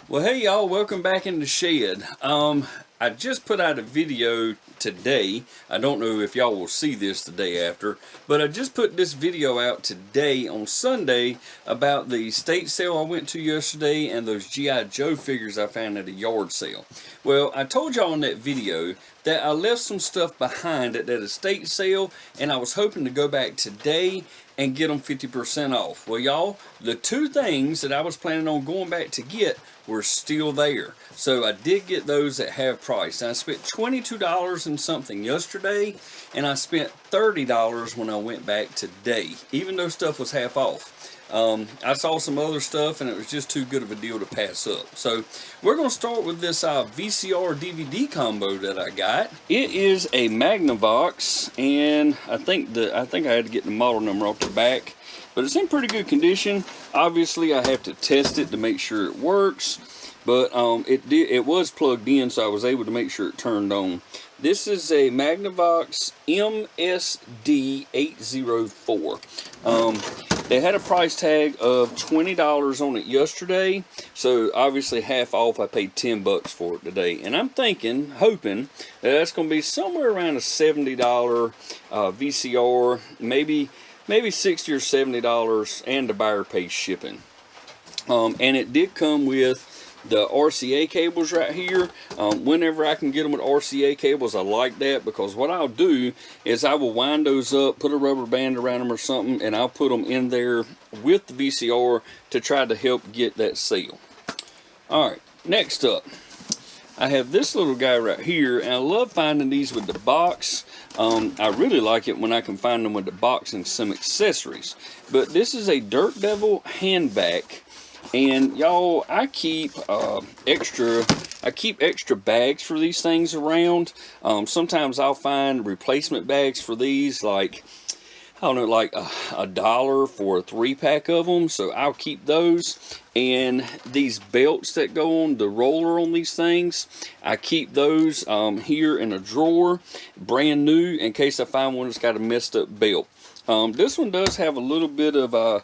Well, hey y'all, welcome back in the shed. I just put out a video today. I don't know if y'all will see this the day after, but I just put this video out today on Sunday about the state sale I went to yesterday and those G.I. Joe figures I found at a yard sale. Well, I told y'all in that video that I left some stuff behind at that estate sale, and I was hoping to go back today and get them 50% off. Well, y'all, the two things that I was planning on going back to get were still there. So I did get those at half price. I spent $22 and something yesterday, and I spent $30 when I went back today, even though stuff was half off. I saw some other stuff and it was just too good of a deal to pass up. So we're going to start with this VCR DVD combo that I got. It is a Magnavox, and I think I had to get the model number off the back, but it's in pretty good condition. Obviously I have to test it to make sure it works, but it was plugged in, so I was able to make sure it turned on. This is a Magnavox MSD804. They had a price tag of $20 on it yesterday, so obviously half off. I paid 10 bucks for it today, and I'm hoping that that's going to be somewhere around a $70 VCR, maybe $60 or $70, and the buyer pays shipping. And it did come with the RCA cables right here. Whenever I can get them with RCA cables, I like that, because what I'll do is I will wind those up, put a rubber band around them or something, and I'll put them in there with the VCR to try to help get that seal. Alright, next up, I have this little guy right here, and I love finding these with the box. I really like it when I can find them with the box and some accessories. But this is a Dirt Devil hand vac. And y'all, I keep extra bags for these things around. Sometimes I'll find replacement bags for these, like, I don't know, like $1 for a 3-pack of them. So I'll keep those. And these belts that go on the roller on these things, I keep those here in a drawer, brand new, in case I find one that's got a messed up belt. This one does have a little bit of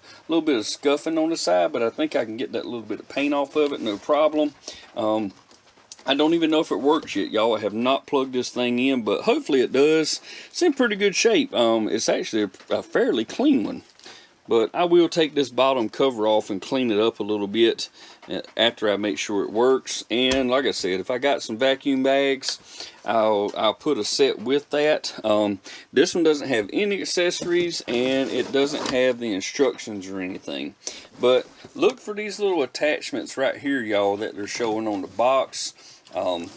scuffing on the side, but I think I can get that little bit of paint off of it, no problem. I don't even know if it works yet, y'all. I have not plugged this thing in, but hopefully it does. It's in pretty good shape. It's actually a fairly clean one. But I will take this bottom cover off and clean it up a little bit after I make sure it works. And like I said, if I got some vacuum bags, I'll put a set with that. This one doesn't have any accessories, and it doesn't have the instructions or anything. But look for these little attachments right here, y'all, that they're showing on the box.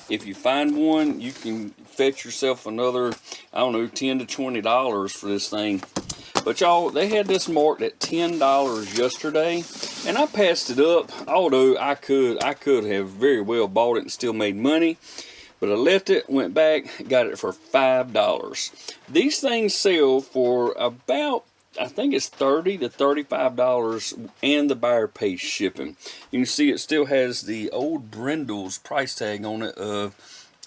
If you find one, you can fetch yourself another, I don't know, $10 to $20 for this thing. But y'all, they had this marked at $10 yesterday, and I passed it up, although I could have very well bought it and still made money. But I left it, went back, got it for $5. These things sell for about, I think it's $30 to $35, and the buyer pays shipping. You can see it still has the old Brindle's price tag on it of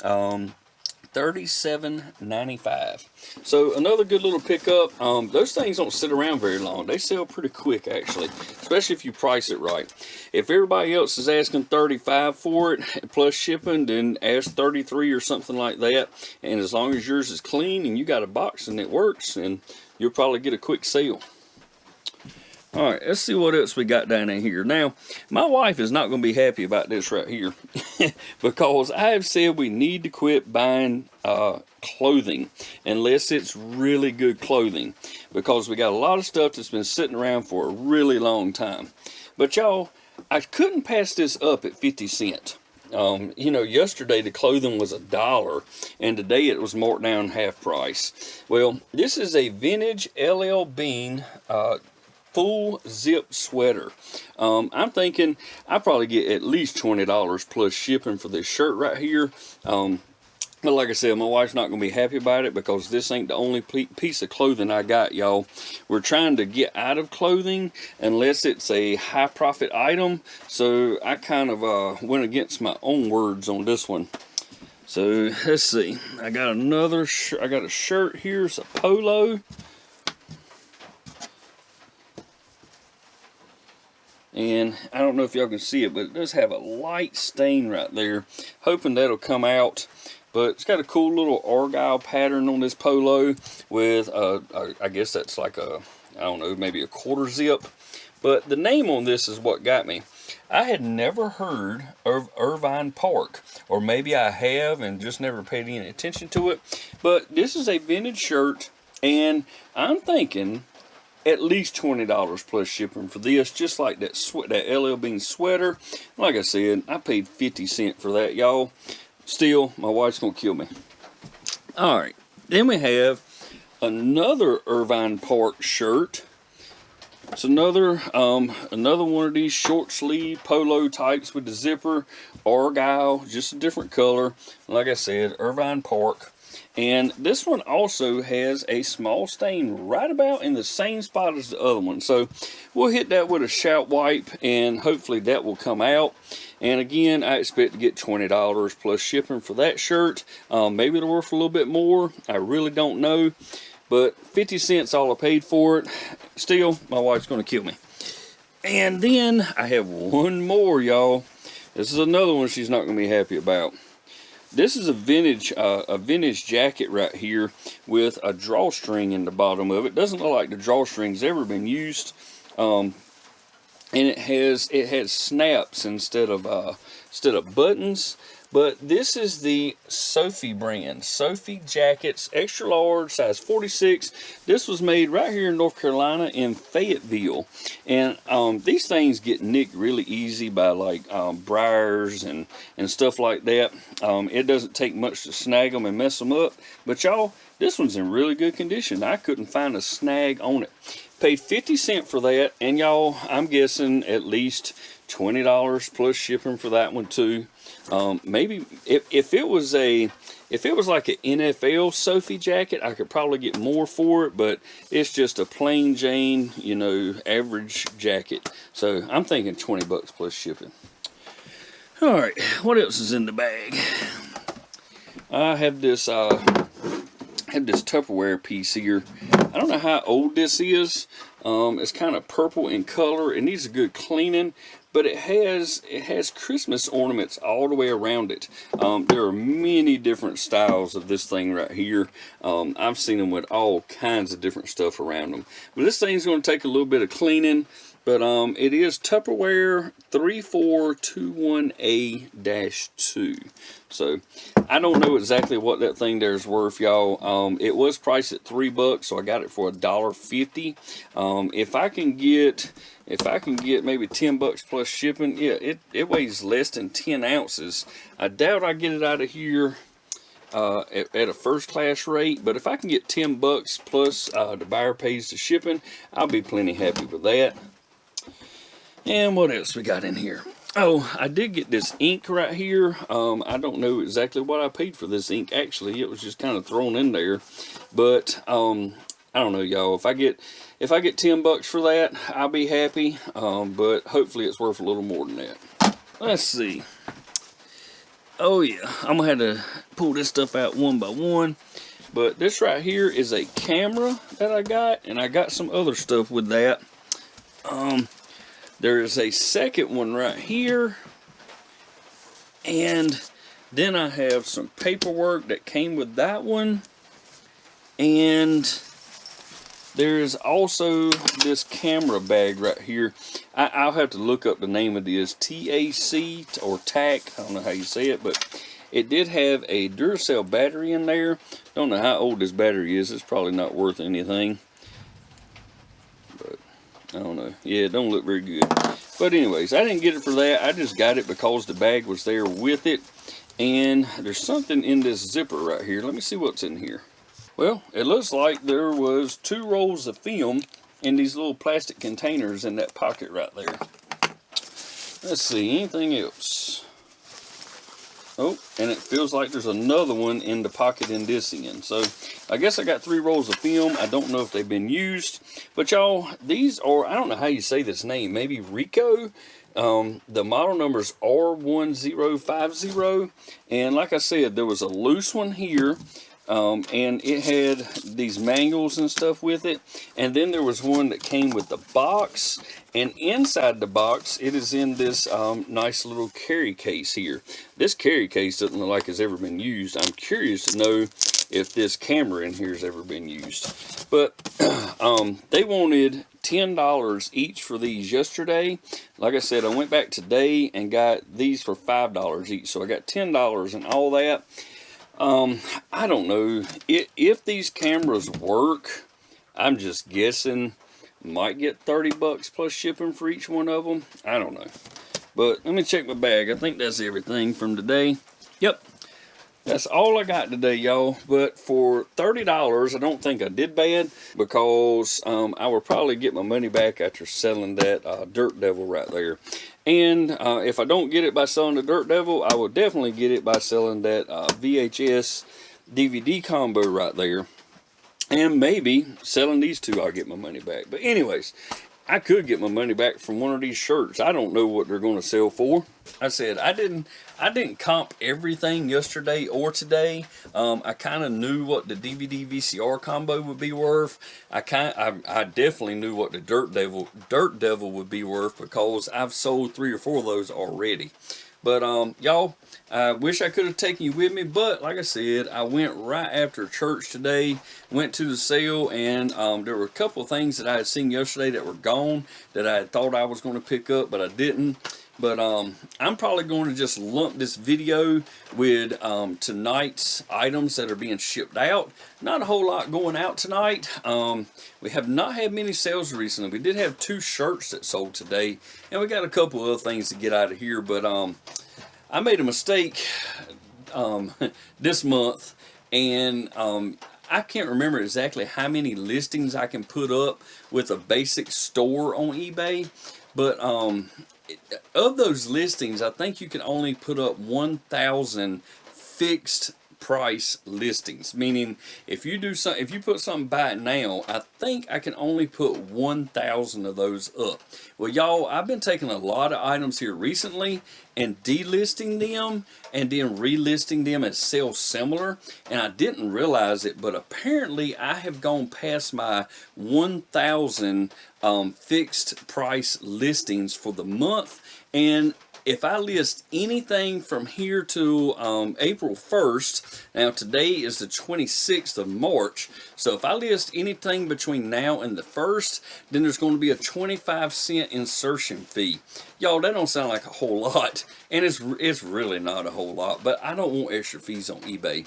$37.95. So another good little pickup. Those things don't sit around very long. They sell pretty quick, actually, especially if you price it right. If everybody else is asking $35 for it plus shipping, then ask $33 or something like that. And as long as yours is clean and you got a box and it works, and you'll probably get a quick sale. Alright, let's see what else we got down in here. Now, my wife is not going to be happy about this right here because I have said we need to quit buying clothing unless it's really good clothing, because we got a lot of stuff that's been sitting around for a really long time. But y'all, I couldn't pass this up at 50 cents. You know, yesterday the clothing was $1, and today it was marked down half price. Well, this is a vintage LL Bean full zip sweater. I'm thinking I'll probably get at least $20 plus shipping for this shirt right here. But like I said, my wife's not going to be happy about it, because this ain't the only piece of clothing I got, y'all. We're trying to get out of clothing unless it's a high profit item. So I kind of went against my own words on this one. So let's see. I got another I got a shirt here. It's a polo. And I don't know if y'all can see it, but it does have a light stain right there. Hoping that'll come out. But it's got a cool little argyle pattern on this polo with, I guess that's like a, I don't know, maybe a quarter zip. But the name on this is what got me. I had never heard of Irvine Park, or maybe I have and just never paid any attention to it. But this is a vintage shirt, and I'm thinking at least $20 plus shipping for this, just like that LL Bean sweater. Like I said, I paid 50 cents for that, y'all. Still, my wife's gonna kill me. All right, then we have another Irvine Park shirt. It's another one of these short sleeve polo types with the zipper, argyle, just a different color. Like I said, Irvine Park. And this one also has a small stain right about in the same spot as the other one. So we'll hit that with a shout wipe, and hopefully that will come out. And again, I expect to get $20 plus shipping for that shirt. Maybe it'll worth a little bit more. I really don't know. But 50 cents all I paid for it. Still, my wife's going to kill me. And then I have one more, y'all. This is another one she's not going to be happy about. This is a vintage jacket right here with a drawstring in the bottom of it. Doesn't look like the drawstring's ever been used. And it has snaps instead of buttons. But this is the Sophie brand. Sophie jackets, extra large, size 46. This was made right here in North Carolina in Fayetteville. And these things get nicked really easy by like briars and stuff like that. It doesn't take much to snag them and mess them up. But y'all, this one's in really good condition. I couldn't find a snag on it. Paid 50 cents for that. And y'all, I'm guessing at least $20 plus shipping for that one too. Maybe if it was like an NFL Sophie jacket, I could probably get more for it, but it's just a plain Jane, you know, average jacket. So I'm thinking 20 bucks plus shipping. All right, what else is in the bag? I have this Tupperware piece here. I don't know how old this is. It's kind of purple in color. It needs a good cleaning. But it has Christmas ornaments all the way around it. There are many different styles of this thing right here. I've seen them with all kinds of different stuff around them. But this thing's going to take a little bit of cleaning. But it is Tupperware 3421A-2. So I don't know exactly what that thing there is worth, y'all. It was priced at $3, so I got it for $1.50. If I can get maybe 10 bucks plus shipping, yeah, it weighs less than 10 ounces. I doubt I get it out of here at a first class rate, but if I can get 10 bucks plus the buyer pays the shipping, I'll be plenty happy with that. And what else we got in here? Oh, I did get this ink right here. I don't know exactly what I paid for this ink. Actually, it was just kind of thrown in there. But I don't know, y'all. If I get 10 bucks for that, I'll be happy. But hopefully it's worth a little more than that. Let's see. Oh yeah, I'm gonna have to pull this stuff out one by one. But this right here is a camera that I got, and I got some other stuff with that. There is a second one right here, and then I have some paperwork that came with that one, and there's also this camera bag right here. I'll have to look up the name of this, TAC or TAC, I don't know how you say it, but it did have a Duracell battery in there. Don't know how old this battery is. It's probably not worth anything. I don't know. Yeah, it don't look very good. But anyways, I didn't get it for that. I just got it because the bag was there with it. And there's something in this zipper right here. Let me see what's in here. Well, it looks like there was 2 rolls of film in these little plastic containers in that pocket right there. Let's see, anything else? Oh, and it feels like there's another one in the pocket in this end. So I guess I got 3 rolls of film. I don't know if they've been used. But y'all, these are, I don't know how you say this name, maybe Rico. The model number is R1050. And like I said, there was a loose one here. and it had these manuals and stuff with it. And then there was one that came with the box, and inside the box it is in this nice little carry case here. This carry case doesn't look like it's ever been used. I'm curious to know if this camera in here has ever been used. But they wanted $10 each for these yesterday. Like I said, I went back today and got these for $5 each, so I got $10 and all that. I don't know if these cameras work. I'm just guessing might get 30 bucks plus shipping for each one of them. I don't know, but let me check my bag. I think that's everything from today. Yep, that's all I got today, y'all. But for $30, I don't think I did bad, because I will probably get my money back after selling that Dirt Devil right there. And if I don't get it by selling the Dirt Devil, I will definitely get it by selling that VHS DVD combo right there. And maybe selling these two, I'll get my money back. But anyways, I could get my money back from one of these shirts. I don't know what they're going to sell for. I said I didn't comp everything yesterday or today. I kind of knew what the DVD VCR combo would be worth. I definitely knew what the Dirt Devil would be worth, because I've sold 3 or 4 of those already. But y'all, I wish I could have taken you with me, but like I said, I went right after church today, went to the sale, and there were a couple of things that I had seen yesterday that were gone that I had thought I was going to pick up, but I didn't. But I'm probably going to just lump this video with tonight's items that are being shipped out. Not a whole lot going out tonight. We have not had many sales recently. We did have 2 shirts that sold today, and we got a couple of other things to get out of here. But I made a mistake this month, and I can't remember exactly how many listings I can put up with a basic store on eBay, but of those listings, I think you can only put up 1,000 fixed price listings. Meaning, if you put something buy it now, I think I can only put 1,000 of those up. Well, y'all, I've been taking a lot of items here recently and delisting them and then relisting them as sell similar, and I didn't realize it, but apparently I have gone past my 1,000 fixed price listings for the month. And if I list anything from here to April 1st, now today is the 26th of March, so if I list anything between now and the 1st, then there's going to be a 25-cent insertion fee. Y'all, that don't sound like a whole lot, and it's really not a whole lot, but I don't want extra fees on eBay.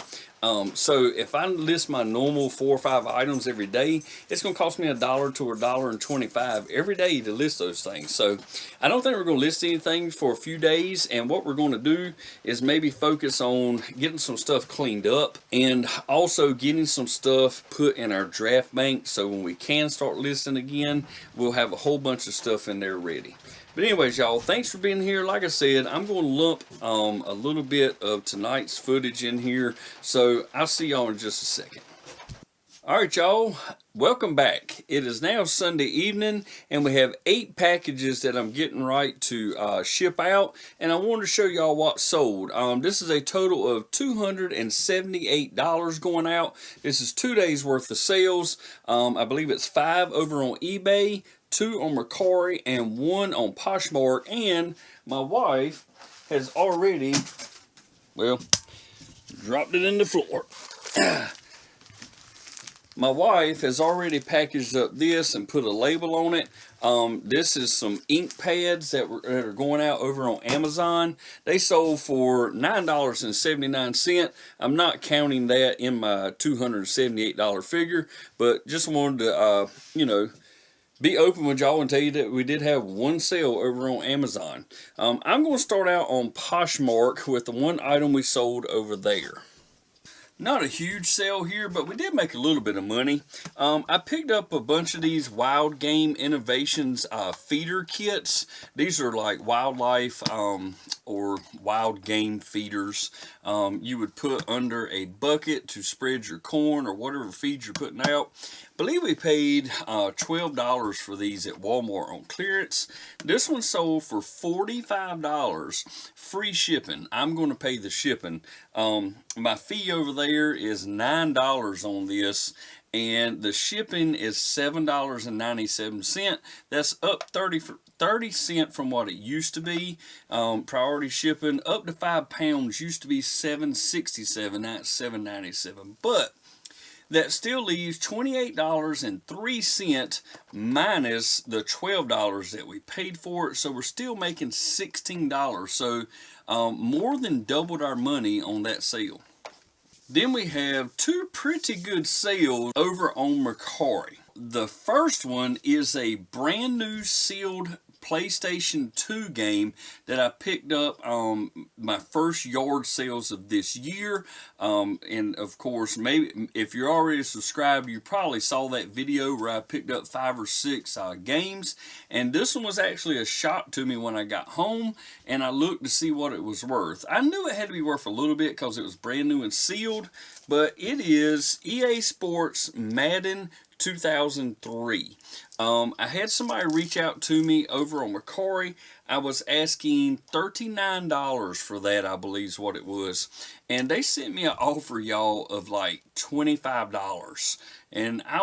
So if I list my normal 4 or 5 items every day, it's going to cost me $1 to $1.25 every day to list those things. So I don't think we're going to list anything for a few days, and what we're going to do is maybe focus on getting some stuff cleaned up and also getting some stuff put in our draft bank, so when we can start listing again, we'll have a whole bunch of stuff in there ready. But anyways, y'all, thanks for being here. Like I said, I'm going to lump a little bit of tonight's footage in here, so I'll see y'all in just a second. Alright, y'all, welcome back. It is now Sunday evening, and we have 8 packages that I'm getting right to ship out, and I wanted to show y'all what sold. This is a total of $278 going out. This is 2 days worth of sales. I believe it's 5 over on eBay, 2 on Makari, and 1 on Poshmark. And my wife has already, well, dropped it in the floor. My wife has already packaged up this and put a label on it. This is some ink pads that are going out over on Amazon. They sold for $9.79. I'm not counting that in my $278 figure, but just wanted to, you know, be open with y'all and tell you that we did have 1 sale over on Amazon. I'm going to start out on Poshmark with the 1 item we sold over there. Not a huge sale here, but we did make a little bit of money. I picked up a bunch of these Wild Game Innovations feeder kits. These are like wildlife or wild game feeders. You would put under a bucket to spread your corn or whatever feed you're putting out. I believe we paid $12 for these at Walmart on clearance. This one sold for $45, free shipping. I'm going to pay the shipping. My fee over there there is $9 on this, and the shipping is $7.97. That's up 30 cents from what it used to be. Priority shipping up to 5 pounds used to be $7.67. Now it's $7.97. But that still leaves $28.03 minus the $12 that we paid for it. So we're still making $16. So more than doubled our money on that sale. Then we have two pretty good sales over on Makari. The first one is a brand new sealed PlayStation 2 game that I picked up my first yard sales of this year. And of course, maybe if you're already subscribed, you probably saw that video where I picked up 5 or 6 games. And this one was actually a shock to me when I got home and I looked to see what it was worth. I knew it had to be worth a little bit because it was brand new and sealed, but it is EA Sports Madden 2003. I had somebody reach out to me over on Makari. I was asking $39 for that, I believe is what it was. And they sent me an offer, y'all, of like $25. And I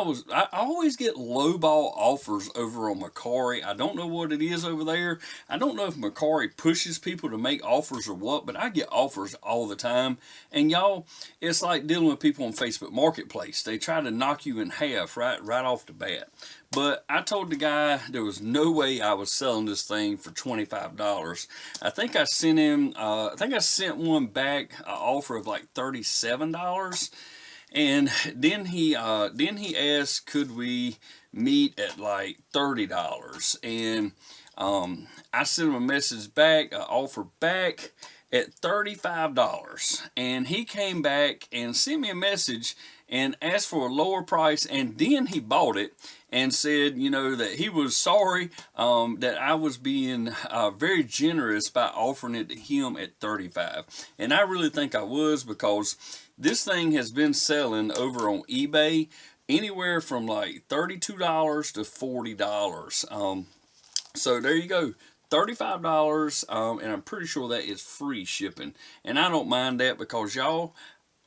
always get lowball offers over on Makari. I don't know what it is over there. I don't know if Makari pushes people to make offers or what, but I get offers all the time. And y'all, it's like dealing with people on Facebook Marketplace. They try to knock you in half right off the bat. But I told the guy there was no way I was selling this thing for $25. I think I sent him, I sent one back, an offer of like $37. And then he asked, could we meet at like $30? And I sent him a message back, an offer back at $35. And he came back and sent me a message and asked for a lower price, and then he bought it and said, you know, that he was sorry that I was being very generous by offering it to him at $35. And I really think I was, because this thing has been selling over on eBay anywhere from like $32 to $40. So there you go. $35, and I'm pretty sure that is free shipping. And I don't mind that because, y'all,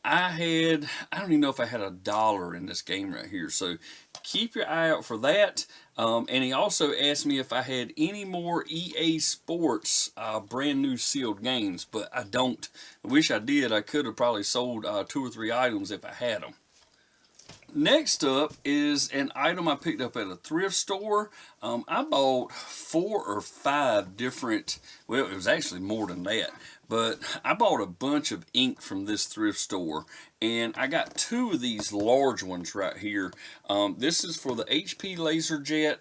I don't even know if I had $1 in this game right here. So keep your eye out for that. And he also asked me if I had any more EA Sports brand new sealed games, but I don't. I wish I did. I could have probably sold 2 or 3 items if I had them. Next up is an item I picked up at a thrift store. I bought 4 or 5 different, well, it was actually more than that, but I bought a bunch of ink from this thrift store, and I got 2 of these large ones right here. This is for the HP LaserJet.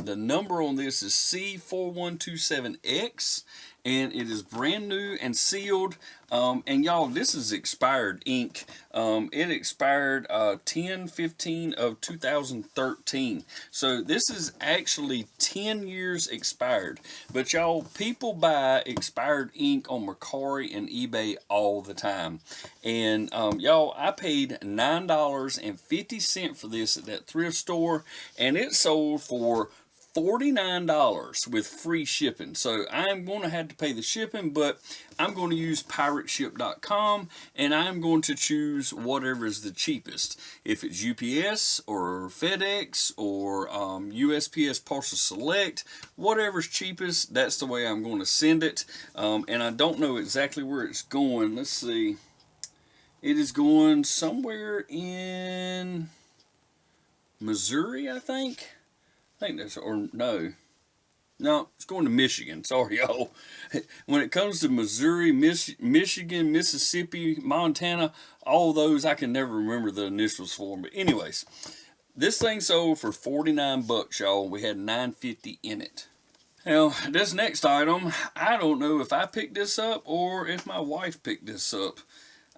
The number on this is C4127X. And it is brand new and sealed. And y'all, this is expired ink. It expired 10/15 of 2013. So this is actually 10 years expired. But y'all, people buy expired ink on Makari and eBay all the time. And y'all, I paid $9.50 for this at that thrift store, and it sold for $49 with free shipping. So I'm going to have to pay the shipping, but I'm going to use pirateship.com, and I'm going to choose whatever is the cheapest. If it's UPS or FedEx or USPS Parcel Select, whatever's cheapest, that's the way I'm going to send it. And I don't know exactly where it's going. Let's see. It is going somewhere in Missouri, I think. I think that's, or no, it's going to Michigan. Sorry, y'all. When it comes to Missouri, Michigan, Mississippi, Montana, all those, I can never remember the initials for them. But anyways, this thing sold for 49 bucks, y'all. We had $9.50 in it. Now, this next item, I don't know if I picked this up or if my wife picked this up.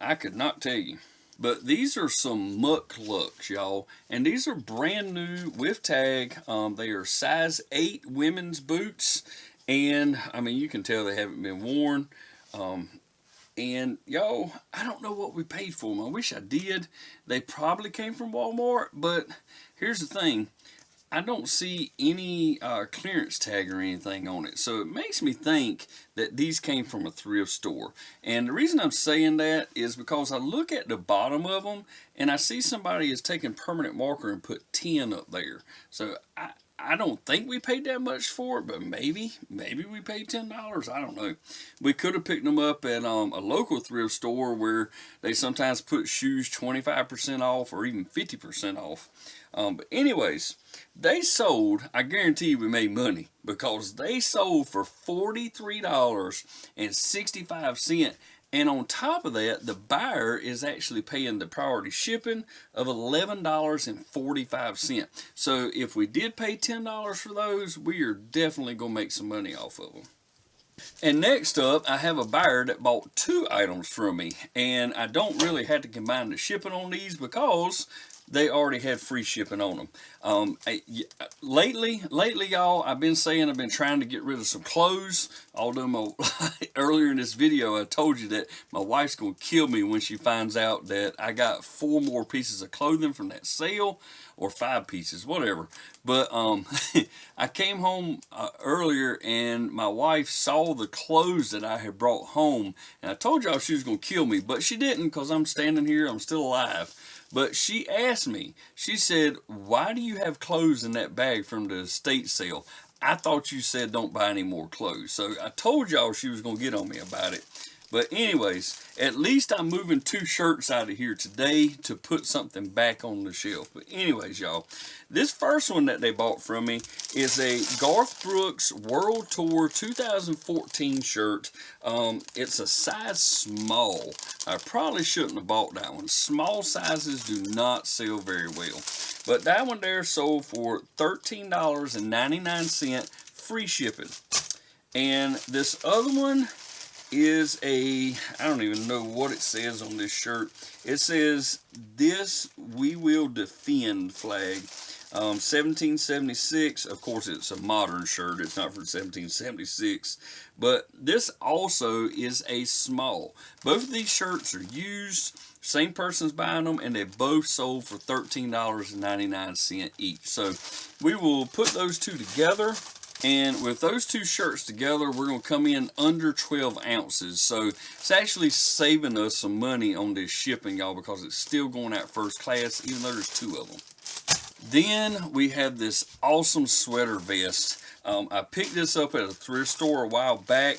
I could not tell you. But these are some Muck Lucks, y'all. And these are brand new with tag. They are size 8 women's boots. And, I mean, you can tell they haven't been worn. And, y'all, I don't know what we paid for them. I wish I did. They probably came from Walmart. But here's the thing. I don't see any clearance tag or anything on it. So it makes me think that these came from a thrift store. And the reason I'm saying that is because I look at the bottom of them and I see somebody has taken permanent marker and put 10 up there. So I don't think we paid that much for it, but maybe we paid $10. I don't know. We could have picked them up at a local thrift store where they sometimes put shoes 25% off or even 50% off. But anyways, they sold, I guarantee we made money, because they sold for $43.65. And on top of that, the buyer is actually paying the priority shipping of $11.45. So if we did pay $10 for those, we are definitely going to make some money off of them. And next up, I have a buyer that bought 2 items from me. And I don't really have to combine the shipping on these because they already had free shipping on them. Lately, y'all, I've been trying to get rid of some clothes. Although earlier in this video, I told you that my wife's going to kill me when she finds out that I got 4 more pieces of clothing from that sale, or 5 pieces, whatever. But I came home earlier and my wife saw the clothes that I had brought home. And I told y'all she was going to kill me, but she didn't, because I'm standing here, I'm still alive. But she asked me, she said, "Why do you have clothes in that bag from the estate sale? I thought you said don't buy any more clothes." So I told y'all she was going to get on me about it. But anyways, at least I'm moving 2 shirts out of here today to put something back on the shelf. But anyways, y'all, this first one that they bought from me is a Garth Brooks World Tour 2014 shirt. It's a size small. I probably shouldn't have bought that one. Small sizes do not sell very well. But that one there sold for $13.99, free shipping. And this other one is I don't even know what it says on this shirt. It says, "This We Will Defend" flag. 1776. Of course, it's a modern shirt. It's not from 1776. But this also is a small. Both of these shirts are used. Same person's buying them, and they both sold for $13.99 each. So we will put those 2 together. And with those 2 shirts together, we're going to come in under 12 ounces. So it's actually saving us some money on this shipping, y'all, because it's still going out first class, even though there's 2 of them. Then we have this awesome sweater vest. I picked this up at a thrift store a while back.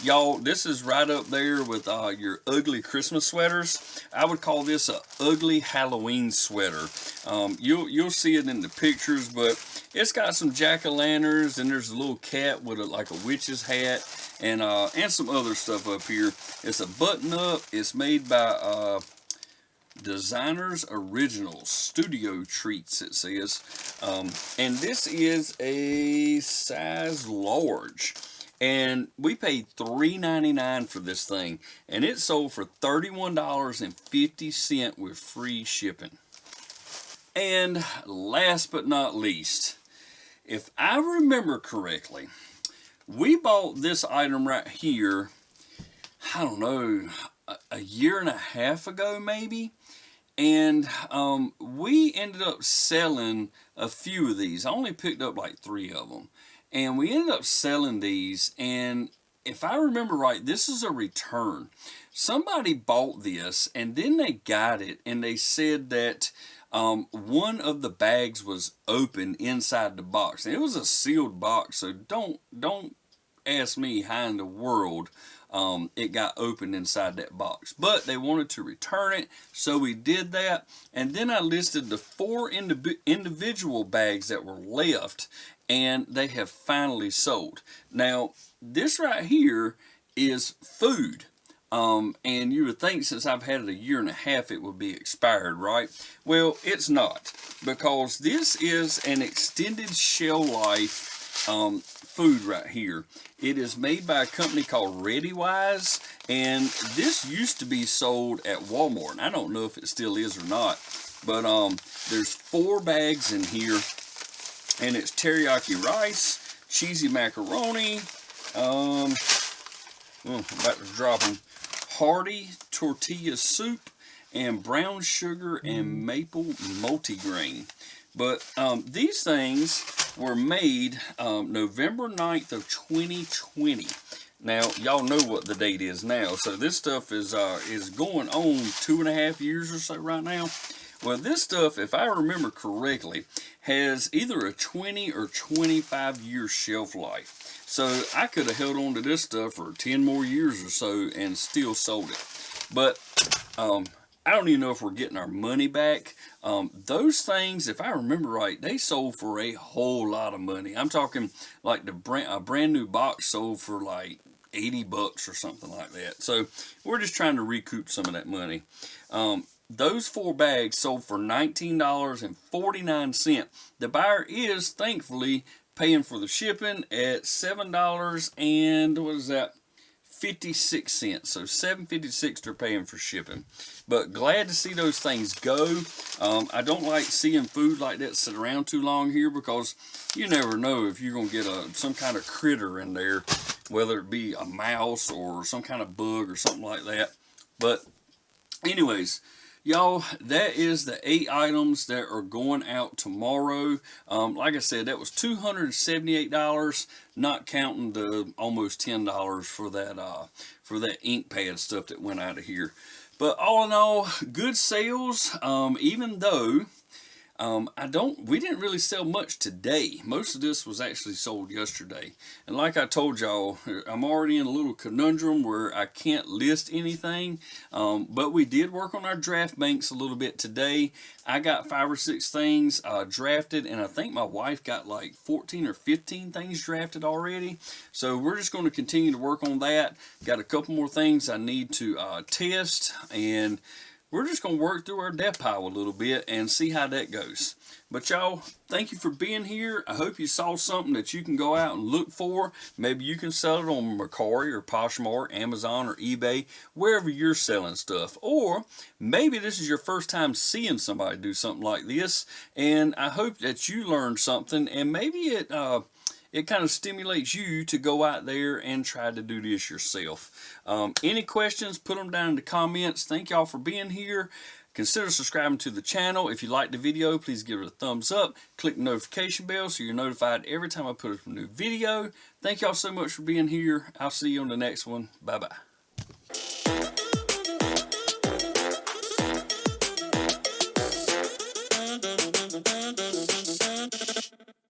Y'all, this is right up there with your ugly Christmas sweaters. I would call this a ugly Halloween sweater. You'll see it in the pictures, but it's got some jack-o'-lanterns, and there's a little cat with like a witch's hat, and some other stuff up here. It's a button-up. It's made by Designers Originals Studio Treats, it says. And this is a size large. And we paid $3.99 for this thing. And it sold for $31.50 with free shipping. And last but not least, if I remember correctly, we bought this item right here, I don't know, a year and a half ago maybe. And we ended up selling a few of these. I only picked up like 3 of them. And we ended up selling these, and if I remember right, this is a return. Somebody bought this, and then they got it, and they said that one of the bags was open inside the box. And it was a sealed box, so don't ask me how in the world it got open inside that box. But they wanted to return it, so we did that. And then I listed the 4 individual bags that were left, and they have finally sold. Now, this right here is food. And you would think since I've had it a year and a half, it would be expired, right? Well, it's not, because this is an extended shell life food right here. It is made by a company called ReadyWise, and this used to be sold at Walmart. I don't know if it still is or not, but there's 4 bags in here. And it's teriyaki rice, cheesy macaroni, I'm about to drop them, hearty tortilla soup, and brown sugar and maple multigrain. But these things were made November 9th of 2020. Now, y'all know what the date is now, so this stuff is going on 2.5 years or so right now. Well, this stuff, if I remember correctly, has either a 20 or 25 year shelf life. So I could have held on to this stuff for 10 more years or so and still sold it. But I don't even know if we're getting our money back. Those things, if I remember right, they sold for a whole lot of money. I'm talking like a brand new box sold for like 80 bucks or something like that. So we're just trying to recoup some of that money. Those 4 bags sold for $19.49. The buyer is thankfully paying for the shipping at $7 and what is that? 56 cents. So $7.56 they're paying for shipping. But glad to see those things go. I don't like seeing food like that sit around too long here, because you never know if you're gonna get some kind of critter in there, whether it be a mouse or some kind of bug or something like that. But anyways, y'all, that is the 8 items that are going out tomorrow. Like I said, that was $278, not counting the almost $10 for that ink pad stuff that went out of here. But all in all, good sales. Even though we didn't really sell much today. Most of this was actually sold yesterday. And like I told y'all, I'm already in a little conundrum where I can't list anything. But we did work on our draft banks a little bit today. I got 5 or 6 things drafted, and I think my wife got like 14 or 15 things drafted already. So we're just going to continue to work on that. Got a couple more things I need to test, and we're just going to work through our death pile a little bit and see how that goes. But y'all, thank you for being here. I hope you saw something that you can go out and look for. Maybe you can sell it on Makari or Poshmark, Amazon or eBay, wherever you're selling stuff. Or maybe this is your first time seeing somebody do something like this, and I hope that you learned something, and maybe it kind of stimulates you to go out there and try to do this yourself. Any questions, put them down in the comments. Thank y'all for being here. Consider subscribing to the channel. If you liked the video, please give it a thumbs up. Click the notification bell so you're notified every time I put up a new video. Thank y'all so much for being here. I'll see you on the next one. Bye-bye.